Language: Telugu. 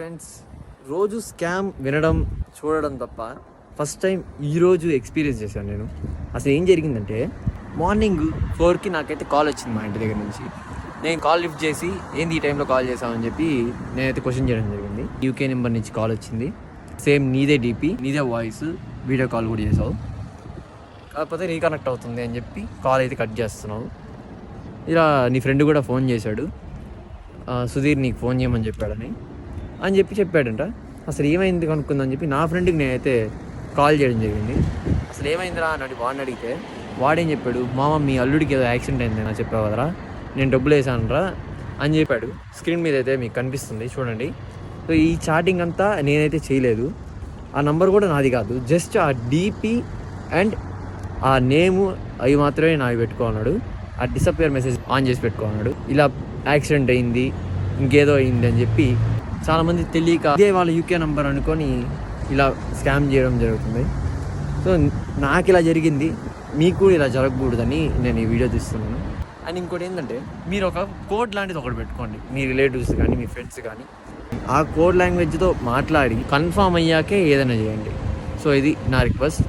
ఫ్రెండ్స్, రోజు స్కామ్ వినడం చూడడం తప్ప ఫస్ట్ టైం ఈరోజు ఎక్స్పీరియన్స్ చేశాను నేను. అసలు ఏం జరిగిందంటే, మార్నింగ్ 4కి నాకైతే కాల్ వచ్చింది మా ఇంటి దగ్గర నుంచి. నేను కాల్ లిఫ్ట్ చేసి ఏంది ఈ టైంలో కాల్ చేసామని చెప్పి నేనైతే క్వశ్చన్ చేయడం జరిగింది. యూకే నెంబర్ నుంచి కాల్ వచ్చింది. సేమ్ నీదే డీపీ, నీదే వాయిస్, వీడియో కాల్ కూడా చేసావు, కాకపోతే రీకనెక్ట్ అవుతుంది అని చెప్పి కాల్ అయితే కట్ చేస్తున్నావు. ఇలా నీ ఫ్రెండ్ కూడా ఫోన్ చేశాడు, సుధీర్ నీకు ఫోన్ చేయమని చెప్పాడని చెప్పాడంట. అసలు ఏమైంది కనుక్కుందని చెప్పి నా ఫ్రెండ్కి నేనైతే కాల్ చేయడం జరిగింది. అసలు ఏమైందిరా అని వాడిని అడిగితే వాడేం చెప్పాడు, మామ మీ అల్లుడికి ఏదో యాక్సిడెంట్ అయింది నా చెప్పావు కదరా, నేను డబ్బులు వేసానురా అని చెప్పాడు. స్క్రీన్ మీద అయితే మీకు కనిపిస్తుంది చూడండి. సో ఈ చాటింగ్ అంతా నేనైతే చేయలేదు, ఆ నంబర్ కూడా నాది కాదు, జస్ట్ ఆ డీపీ అండ్ ఆ నేము అవి మాత్రమే నావి పెట్టుకున్నాడు. ఆ డిసప్పేర్ మెసేజ్ ఆన్ చేసి పెట్టుకున్నాడు. ఇలా యాక్సిడెంట్ అయింది, ఇంకేదో అయింది అని చెప్పి చాలామంది తెలియక ఇదే వాళ్ళ యూకే నెంబర్ అనుకొని ఇలా స్కామ్ చేయడం జరుగుతుంది. సో నాకు ఇలా జరిగింది, మీకు ఇలా జరగకూడదని నేను ఈ వీడియో తీస్తున్నాను. అండ్ ఇంకోటి ఏంటంటే, మీరు ఒక కోడ్ లాంటిది ఒకటి పెట్టుకోండి, మీ రిలేటివ్స్ కానీ మీ ఫ్రెండ్స్ కానీ. ఆ కోడ్ లాంగ్వేజ్తో మాట్లాడి కన్ఫామ్ అయ్యాకే ఏదైనా చేయండి. సో ఇది నా రిక్వెస్ట్.